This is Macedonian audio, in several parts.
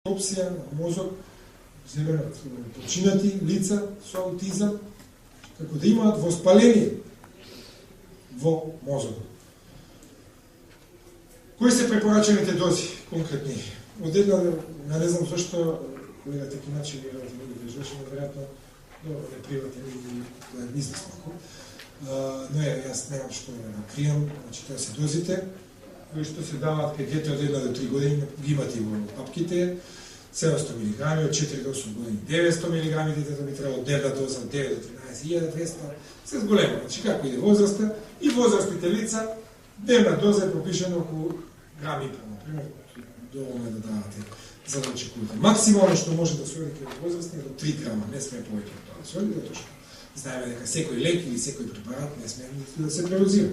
опсија на мозок, земенат починати лица со аутизам, како да имаат воспаление во мозокот. Кои се препорачаните дози, конкретни? Од една, не знам зашто, колегата Киначи ми вежеше, но веројатно, не приватен или бизнесмако. Но јас немам што да кријам, значи тоа се дозите, кои што се даваат кај дете од 1 до 3 години, ги имате во папките, 700 мг, од 4 до 8 години 900 мг, детето би требало дневна доза од 9 до 13.200, се зголема, значи како иде возраста, и возрастните лица, дневна доза е пропишена околу грам и пол, например, доволно е да давате за да очекувате. Максимално што може да се оди кај возрастни е до 3 грама, не сме повеќе од тоа да се оди, затоа што знаеме дека секој лек или секој препарат не сме да се превозира.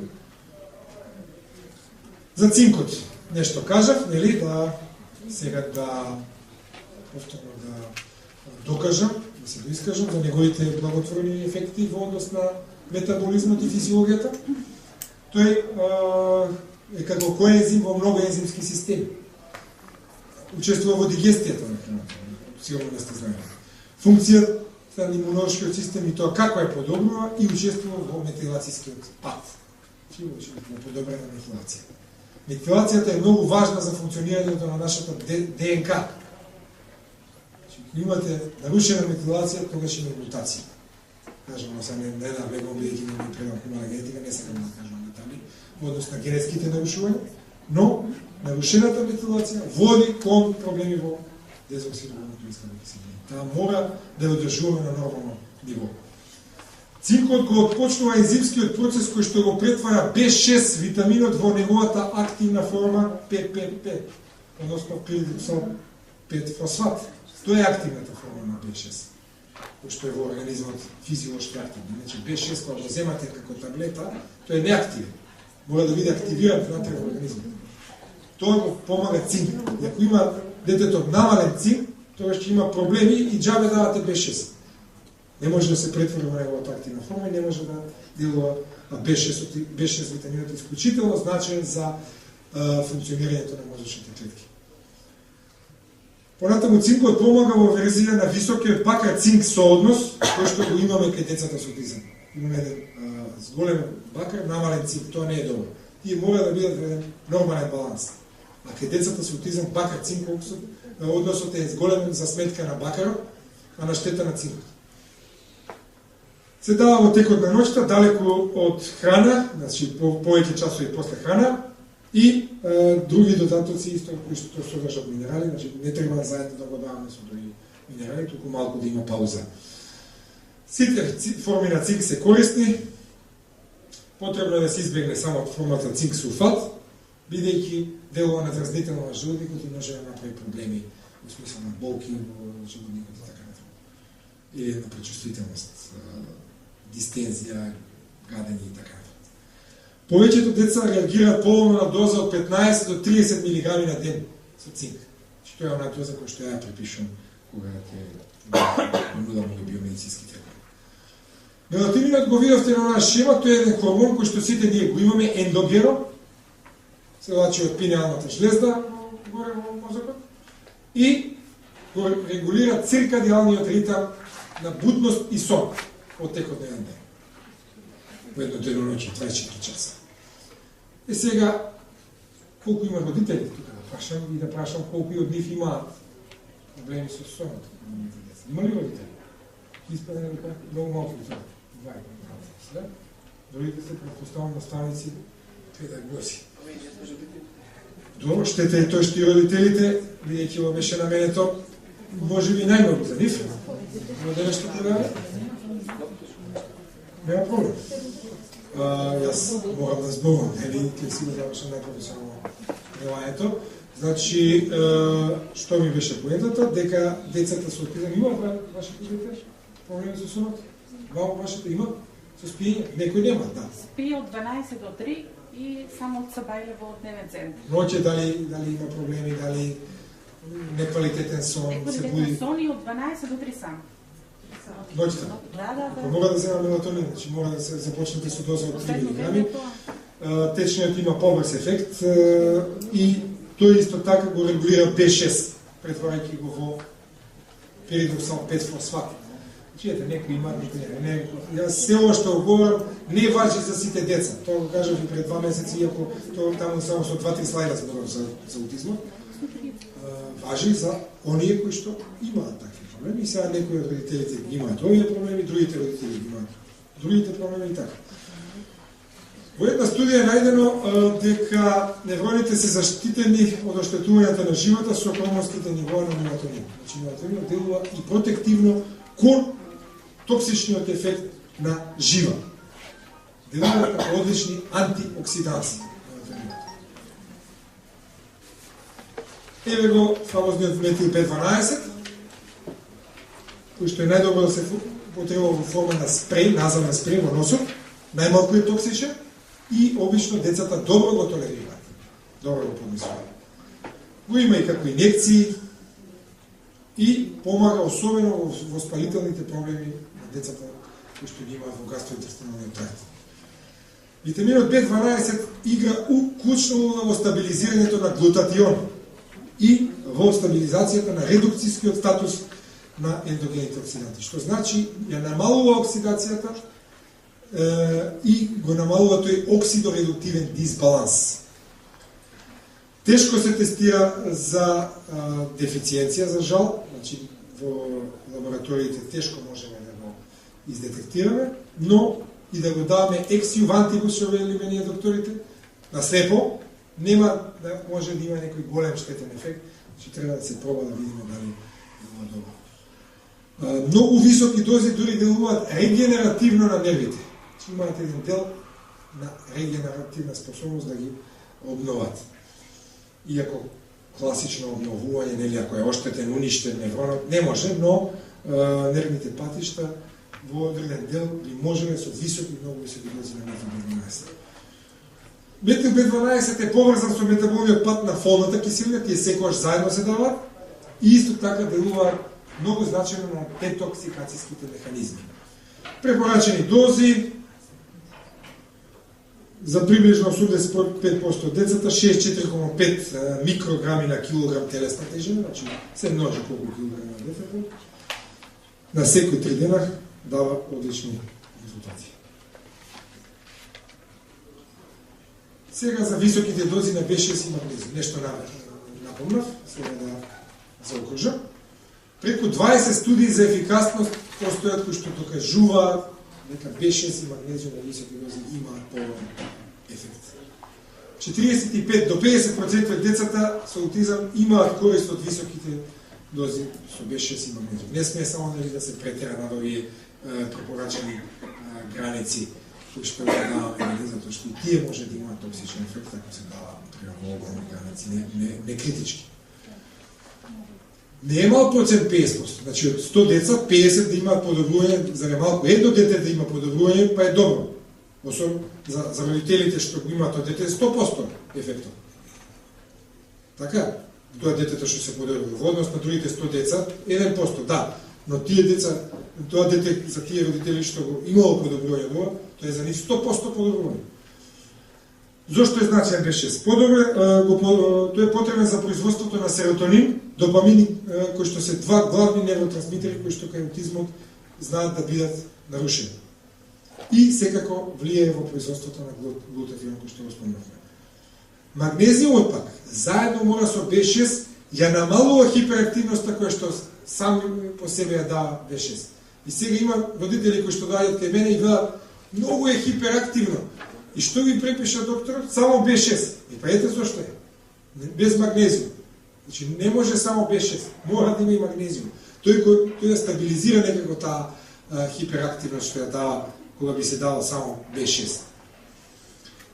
За цинкот нешто кажав, нели, да сега да повторно да докажам, да се доискажам за неговите благотворни ефекти во однос на метаболизмот и физиологијата. Тој е како коензим во многу ензимски системи. Учествува во дигестијата на храната, сигурно не сте знаели. Функцијата на имунолошкиот систем и тоа како е подобрува и учествува во метилацијскиот пат. На подобрена метилација. Метилацијата е многу важна за функционирањето на нашата ДНК. Ако имате нарушена метилација, тогаш има мутација. Кажам, но сега не да влегувам бидејќи не предам хумана генетика, не сакам да кажам детали во однос на генетските нарушувања, но нарушената метилација води кон проблеми во дезоксирувањето киселина. Таа мора да ја одржуваме на нормално ниво. Цинкот го отпочнува ензимскиот процес кој што го претвара B6 витаминот во неговата активна форма ППП, односно пиридоксал 5 фосфат. Тоа е активната форма на B6, кој што е во организмот физиолошки активен. Значи B6 кога го земате како таблета, тој е неактивен. Мора да биде активиран внатре во организмот. Тоа го помага цинк. И ако има детето намален цинк, тогаш ќе има проблеми и џабе давате B6. Не може да се претвори во неговата активна форма и не може да делува B6 витаминот е исклучително значаен за функционирањето на мозочните клетки. Понатаму цинкот помага во верзија на високиот бакар цинк сооднос, кој што го имаме кај децата со аутизам. Имаме еден зголем бакар, намален цинк, тоа не е добро. Тие мора да бидат еден нормален баланс. А кај децата со аутизам бакар цинк односот е зголемен за сметка на бакарот, а на штета на цинкот. Се дава во текот на ноќта, далеку од храна, значи повеќе часови после храна, и други додатоци исто кои што содржат минерали, значи не треба заедно да го даваме со други минерали, туку малку да има пауза. Сите форми на цинк се корисни, потребно е да се избегне само формата цинк сулфат, бидејќи делува на дразнително на желудникот и може да направи проблеми во смисла на болки во желудникот и така натаму. Или на пречувствителност, дистензија, гадење и така натаму. Повеќето деца реагираат полно на доза од 15 до 30 мг на ден со цинк. Тоа е она доза која што ја препишувам кога ќе нудам овој биомедицински третман. Мелатонинот го видовте на оваа шема, тој е еден хормон кој што сите ние го имаме, ендогено, се влачи од пинеалната жлезда горе во мозокот и го регулира циркадиалниот ритам на будност и сон од текот на еден ден. Во едно деноноќе, 24 часа. И сега, колку има родители тука да прашам и да прашам колку од нив имаат проблеми со сонот. Има ли родители? Испадне дека многу малку тоа. Двајка. Другите се претпоставам наставници педагози. Добро, штета е тој што и родителите, бидејќи во беше на мене тоа, може би најмногу за нив. Но да нешто продаде? Нема проблем. Јас морам да зборувам, нели, ќе си го завршам најпрофесионално предавањето. Значи, што ми беше поентата, дека децата со аутизам имаат вашите дете проблеми со сонот? Вао вашите имаат со спиење? Некој нема, да. Спие од 12 до 3 и само од Сабајле во дневен центар. Ноќе дали има проблеми, дали неквалитетен сон, се буди? Неквалитетен сон и од 12 до 3 само. Ноќта? Да. Ако мора да зема мелатонин, значи мора да се започнете со доза од 3 мг. Течниот има побрз ефект и тој исто така го регулира B6 претварајќи го во перидоксал 5-фосфат. Чијате, некои имаат, некои не. Јас се ова што говорам не важи за сите деца. Тоа го кажав и пред 2 месеци, иако тоа таму само со 2-3 слайда зборам за аутизмот. Важи за оние кои што имаат такви проблеми. И сега некои од родителите имаат овие проблеми, другите родители имаат другите проблеми и така. Во една студија е најдено дека невроните се заштитени од оштетувањето на живота со хормонските нивоа на мелатонин. Значи мелатонин делува и протективно кон токсичниот ефект на жива. Делува како одлични антиоксиданси. Еве го фамозниот метил B12, кој што е најдобро да се потребува во форма на спреј, назален спреј во носот, најмалку е токсичен и обично децата добро го толерираат. Добро го поднесуваат. Го има и како инекции и помага особено во воспалителните проблеми на децата кои што ги имаат во гастроинтестиналниот тракт. Витаминот B12 игра клучна улога во стабилизирањето на глутатион и во стабилизацијата на редукцијскиот статус на ендогените оксиданти, што значи ја намалува оксидацијата и го намалува тој оксидоредуктивен дисбаланс. Тешко се тестира за дефициенција, за жал, значи во лабораториите тешко можеме да го издетектираме, но и да го даваме екс-јувантибус, што велиме ние докторите, на слепо, нема да може да има некој голем штетен ефект, значи треба да се проба да видиме дали е добро. Многу високи дози дури делуваат регенеративно на нервите. Имаат еден дел на регенеративна способност да ги обноват. Иако класично обновување, нели, ако е оштетен, уништен невронот, не може, но нервните патишта во одреден дел би можеле со високи, многу високи дози на метил B12. Метил B12 е поврзан со метаболниот пат на фолната киселина, тие секогаш заедно се даваат и исто така делуваат многу значајно на детоксикацијските механизми. Препорачени дози за приближно 85% децата 64,5 микрограми на килограм телесна тежина, значи се множи колку килограми на детето, на секој 3 дена дава одлични резултати. Сега за високите дози на B6 и магнезиум. Нешто напомнав, сега да заокружам. Преку 20 студии за ефикасност постојат кои што докажуваат дека B6 и магнезиум на високи дози имаат поголем ефект. 45 до 50% од децата со аутизам имаат корист од високите дози со B6 и магнезиум. Не сме само да се претера на овие препорачени граници кои што даваме, затоа што и тие може да имаат токсичен ефект ако се дава во огромни граници, не критички. Не е мал процент 50%, значи од 100 деца 50 да имаат подобрување, за немалку едно дете да има подобрување, па е добро. Особено за родителите што го имаат од дете 100% ефектот. Така, тоа детето што се подобрува во однос на другите 100 деца 1%, да, но тие деца, тоа дете за тие родители што го имало подобрување од ова, тоа е за нив 100% подобрување. Зошто е значаен B6? Тој е потребен за производството на серотонин, допамин, кои што се два главни невротрансмитери кои што кај аутизмот знаат да бидат нарушени. И секако влијае во производството на глутатион кој што го спомнавме. Магнезиумот пак заедно мора со B6 ја намалува хиперактивноста која што сам по себе ја дава B6. И сега има родители кои што доаѓаат кај мене и велат многу е хиперактивно. И што ви препиша докторот? Само B6. И па ете зошто е. Без магнезиум. Значи не може само B6. Мора да има и магнезиум. Тој ја стабилизира некако таа хиперактивност што ја дава кога би се дало само B6.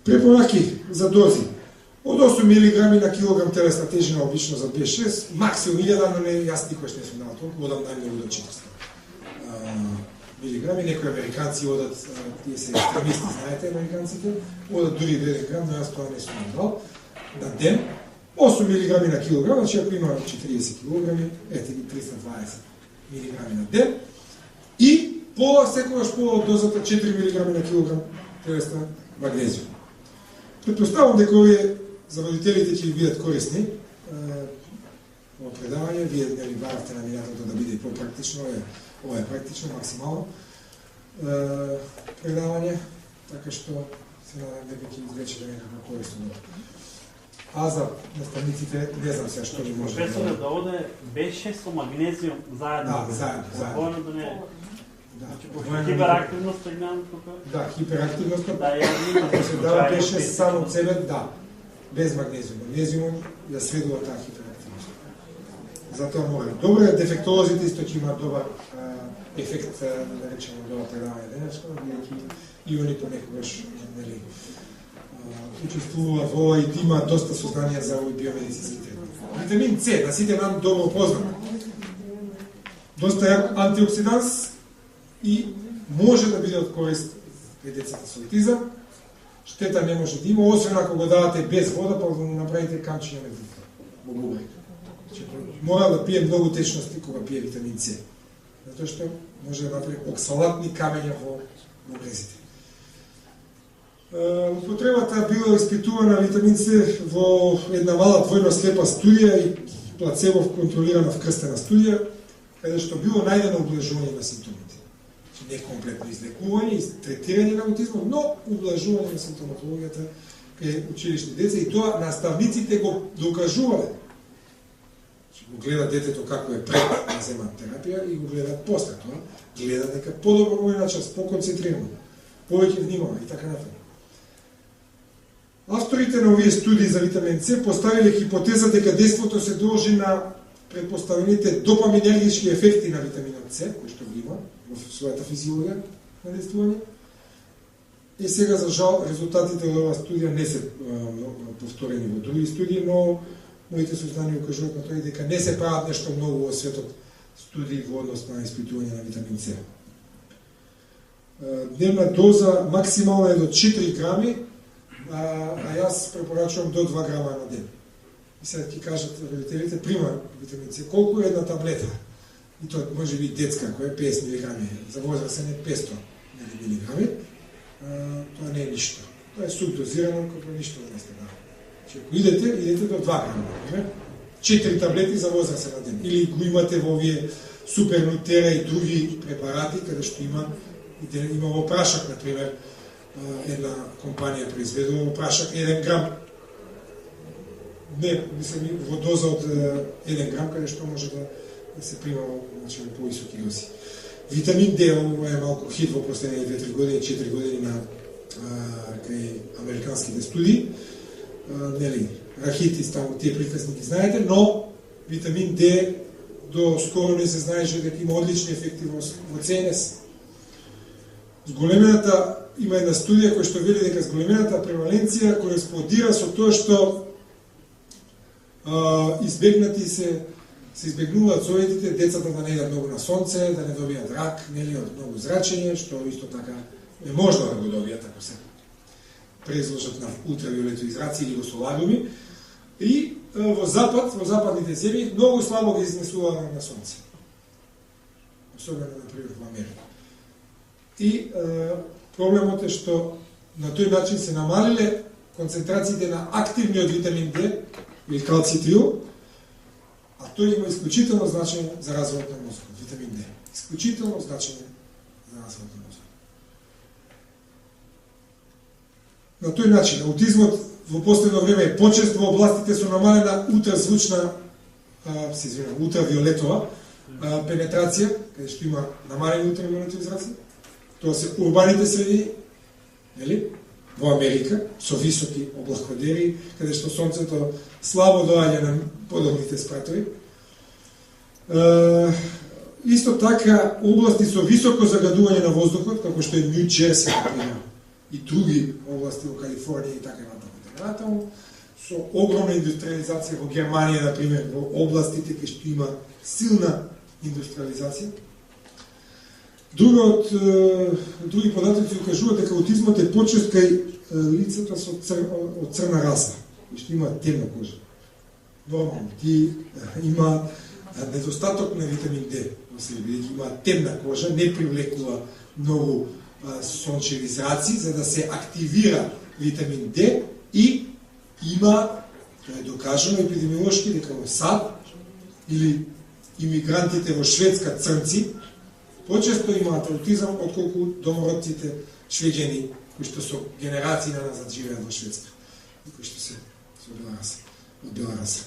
Препораки за дози. Од 8 мг на килограм телесна тежина обично за B6, максимум 1000, но не јас никош не сум дал толку, одам најмногу до 400 милиграми. Некои американци одат, тие се екстремисти, знаете, американците, одат дури 1 грам, но јас тоа не сум дал на ден. 8 мг на килограм, значи ако има 40 кг, ете ги 320 мг на ден. И секогаш пола од дозата 4 мг на килограм телесна магнезиум. Предпоставам дека овие за родителите ќе ви бидат корисни, ова предавање. Вие нели баравте на минатото да биде попрактично, ова е практично, максимално предавање, така што се надам дека ќе извлечете некаква корист од ова. А за наставниците, не знам сега што ли може да... Професоре, да оде B6 со магнезиум заедно. Да, заедно. Да не... Да. Хиперактивноста имам тука. Да, хиперактивноста. Да, ја се дава B6 само од себе, да, без магнезиум. Магнезиумот ја сведува таа хиперактивност. Затоа мора. Добро е, дефектолозите исто ќе имаат добар ефект, да речеме, од ова предавање денешко, бидејќи и они понекогаш, нели, учествуваат во ова и имаат доста сознание за овој биомедицински третмент. Витамин С, на сите нам добро познат. Доста јак антиоксиданс и може да биде од корист при децата со аутизам. Штета не може да има, освен ако го давате без вода, па да направите камчиња медицина во бубрек. Мора да пие многу течности кога пие витамин С. Затоа што може да направи оксалатни камења во бубрезите. Употребата била испитувана витамин С во една мала двојно слепа студија и плацебо контролирана вкрстена студија, каде што било најдено ублажување на симптомите. Не комплетно излекување и третирање на аутизмот, но ублажување на симптоматологијата кај училишни деца и тоа наставниците го докажувале. Го гледат детето како е пред да земат терапија и го гледат после тоа, гледат дека подобро во една час, поконцентрирано, повеќе внимава и така натаму. Авторите на овие студии за витамин С поставиле хипотеза дека дејството се должи на предпоставените допаминергички ефекти на витаминот С, кој што го има во својата физиологија на действување. И сега, за жал, резултатите од оваа студија не се повторени во други студии, но моите сознанија укажуваат на тоа дека не се прават нешто многу во светот студии во однос на испитување на витамин С. Дневна доза максимална е до 4 грами, а јас препорачувам до 2 грама на ден. И сега ќе кажат родителите, пример витамин С, колку е една таблета? И тоа може би детска, која е 50 милиграми, за возрастен е 500 милиграми, тоа не е ништо. Тоа е субдозирано, како ништо не сте дали. Че ако идете до 2 грама, например, 4 таблети за возрастен на ден. Или го имате во овие супернутера и други препарати, каде што има во прашак, например, една компанија произведува во прашак 1 грам. Не, мислам, во доза од 1 грам, каде што може да се прима во повисоки дози. Витамин Д, ова е малку хит во последните 2-3 години, 4 години на кај американските студии. Нели, рахитис, таму тие приказни ги знаете, но витамин Д до скоро не се знаеше дека има одлични ефекти во ЦНС. Зголемената има една студија која што вели дека зголемената преваленција кореспондира со тоа што избегнати се избегнуваат советите децата да не идат многу на сонце, да не добијат рак, нели, од многу зрачење, што исто така не можно да го добијат ако се преизложат на ултравиолетови зраци или во солариуми. И во западните земји многу слабо ги изнесува на сонце. Особено, например, во Америка. И проблемот е што на тој начин се намалиле концентрациите на активниот витамин Д или калцитрил, а тој има исклучително значење за развојот на мозокот, витамин Д. Исклучително значење за развојот на мозокот. На тој начин, аутизмот во последно време е почест во областите со намалена ултравиолетова пенетрација, каде што има намалени ултравиолетови зраци. Тоа се урбаните среди, нели? Во Америка, со високи облакодери, каде што сонцето слабо доаѓа на подобните спратови. Исто така, области со високо загадување на воздухот, како што е Нью Джерси, и други области во Калифорнија и така натаму, со огромна индустриализација во Германија, например, во областите кај што има силна индустриализација. Други податоци укажуваат дека аутизмот е почест кај лицата од црна раса, кои што имаат темна кожа. Нормално, ти има недостаток на витамин Д, бидејќи имаат темна кожа, не привлекува многу сончеви зраци, за да се активира витамин Д и има, тоа е докажано епидемиолошки, дека во САД или имигрантите во Шведска црнци, почесто имаат аутизам отколку домородците швеѓани кои што со генерации назад живеат во Шведска, кои што се со бела раса.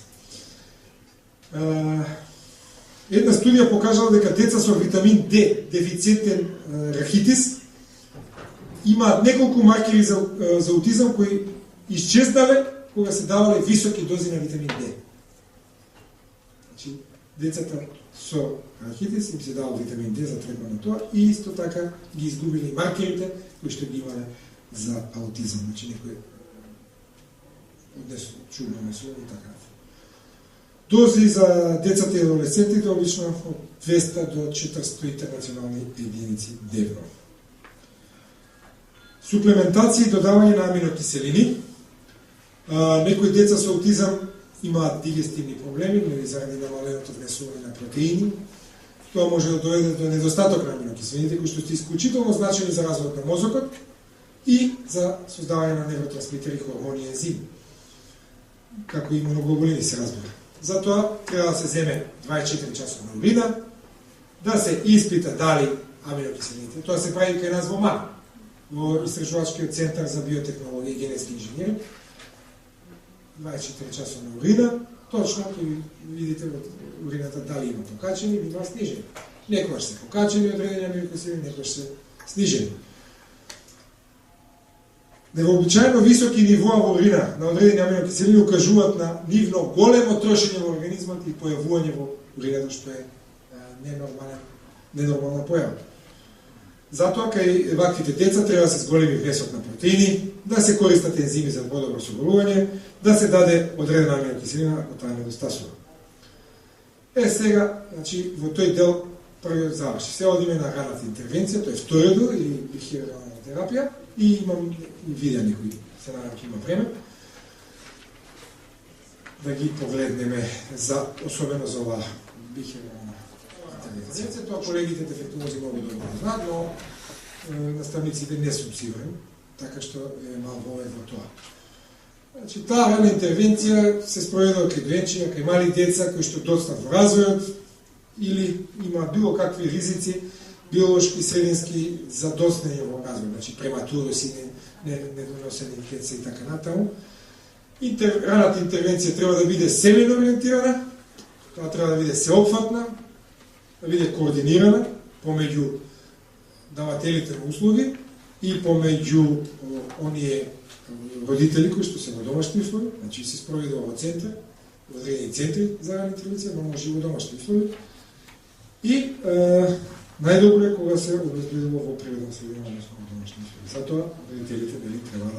Една студија покажала дека деца со витамин D дефицитен рахитис имаат неколку маркери за аутизам кои исчезнале кога се давале високи дози на витамин D. Значи, децата со рахитис им се дава витамин D за третман на тоа и исто така ги изгубили маркерите кои што ги имале за аутизам. Значи, некој однесно чудно месо и така. Дози за децата и адолесцентите обично од 200 до 400 интернационални единици дневно. Суплементација и додавање на аминокиселини. Некои деца со аутизам имаат дигестивни проблеми, или заради намаленото внесување на протеини. Тоа може да доведе до недостаток на аминокиселините, кои што се исклучително значени за развојот на мозокот и за создавање на невротрансмитери, хормони и ензими, како и имуноглобулини се разбира. Затоа треба да се земе 24 часот на урина, да се испита дали аминокиселините. Тоа се прави кај нас во МАН, во Истражувачкиот центар за биотехнологија и генетски инженеринг. 24 часот на урина, точно ќе видите во урината дали има покачени или снижени. Некогаш се покачени одредени аминокиселини, некогаш се снижени. Невообичаено високи нивоа во урина на одредени аминокиселини укажуваат на нивно големо трошење во организмот и појавување во урината, што е ненормална појава. Затоа кај ваквите деца треба да се зголеми внесот на протеини, да се користат ензими за подобро соголување, да се даде одредена аминокиселина ако таа недостасува. Сега, значи, во тој дел првиот заврши. Се одиме на раната интервенција, тоа е вториот дел или бихевиорална терапија и имам и видеа некои, се надам ќе има време да ги погледнеме особено за оваа бихевиорална интервенција. Тоа колегите дефектолози многу добро знаат, но наставниците не сум сигурен, така што е мал вовед во тоа. Значи, таа рана интервенција се спроведува кај доенчиња, кај мали деца кои што доцнат во развојот или има било какви ризици биолошки, средински за доцнење во развој, значи прематуроси, недоносени деца и така натаму. Раната интервенција треба да биде семејно ориентирана, тоа треба да биде сеопфатна, да биде координирана помеѓу давателите на услуги и помеѓу оние родители кои што се во домашни услови, значи се спроведува во центар, во одредени центри за рана интервенција, но може и во домашни услови. И најдобро е кога се обезбедува во природна средина, односно во домашни услови. Затоа родителите дали треба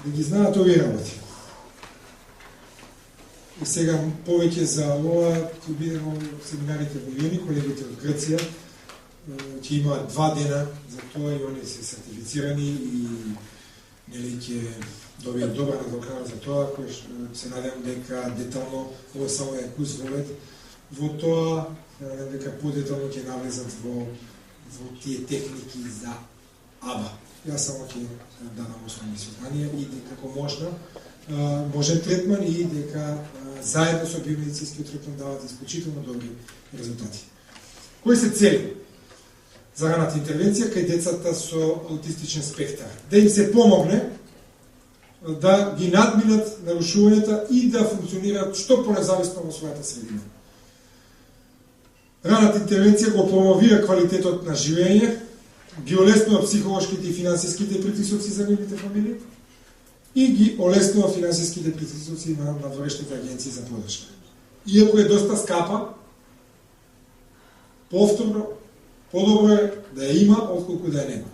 да ги знаат овие работи. И сега повеќе за ова ќе биде во семинарите во јуни, колегите од Грција ќе имаат 2 дена за тоа и они се сертифицирани и нели ќе добијат добра надокнада за тоа, кој се надевам дека детално ова само е курс во тоа, дека подетално ќе навлезат во тие техники за АБА. Јас само ќе дадам основни сознанија и дека како можен третман и дека заедно со биомедицинскиот третман дават исклучително добри резултати. Кои се цели за раната интервенција кај децата со аутистичен спектар? Да им се помогне да ги надминат нарушувањата и да функционираат што понезависно во својата средина. Раната интервенција го промовира квалитетот на живење, ги олеснува психолошките и финансиските притисоци за нивните фамилии и ги олеснува финансиските притисоци на надворешните агенции за подршка. Иако е доста скапа, повторно, подобро е да ја има, отколку да ја нема.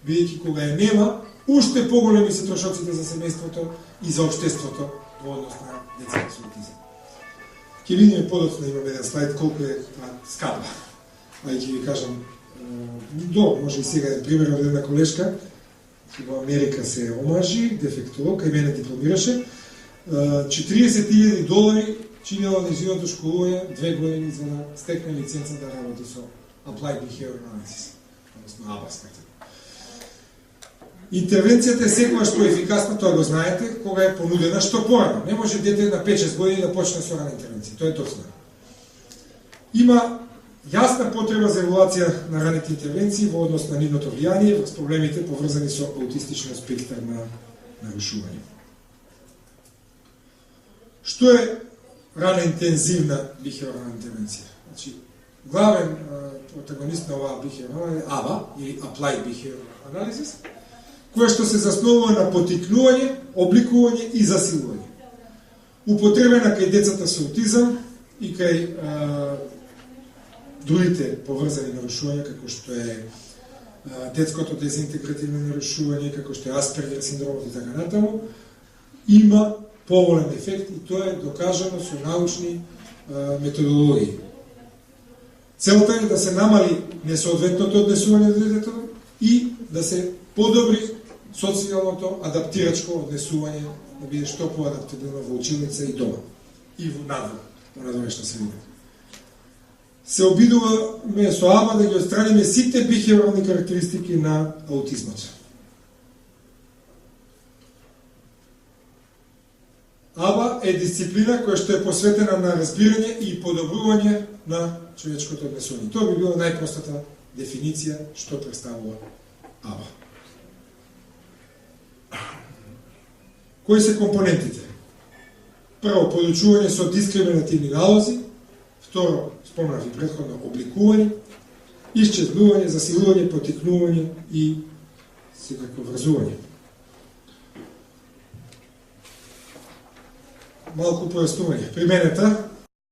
Бидејќи кога ја нема, уште поголеми се трошоците за семејството и за општеството во однос на децата со аутизам. Ќе видиме подоцна, имаме еден слайд колку е скапа. Ај ќе ви кажам, може и сега е пример од една колешка, во Америка се омажи, дефектолог, кај мене дипломираше, $40,000 чинела низиното школување 2 години за да стекне лиценца да работи со Applied Behavioral Analysis, односно АБАС. Интервенцијата е секогаш поефикасна, тоа го знаете, кога е понудена што порано. Не може дете на 5-6 години да почне со рана интервенција, тоа е точно. Има јасна потреба за еволуација на раните интервенции во однос на нивното влијание врз проблемите поврзани со аутистичниот спектар на нарушување. Што е рана интензивна бихевиорална интервенција? Значи, главен протагонист на оваа бихевиорална е АБА, или Applied Behavioral Analysis, која што се заснувува на потикнување, обликување и засилување. Употребена кај децата со аутизам и кај другите поврзани нарушувања, како што е детското дезинтегративно нарушување, како што е Аспергер синдромот и така натаму, има поволен ефект и тоа е докажано со научни методологии. Целта е да се намали несоодветното однесување до детето и да се подобри социјалното адаптирачко однесување, да биде што поадаптивно во училница и дома, и надвор, во надворешна средина. Се обидуваме со АБА да ги отстраниме сите бихевиорални карактеристики на аутизмот. АБА е дисциплина која што е посветена на разбирање и подобрување на човечкото однесување. Тоа би била најпростата дефиниција што представува АБА. Кои се компонентите? Прво, подучување со дискриминативни налози. Второ, спомнав и претходно, обликување, исчезнување, засилување, потикнување и секако врзување. Малку појаснување. Примената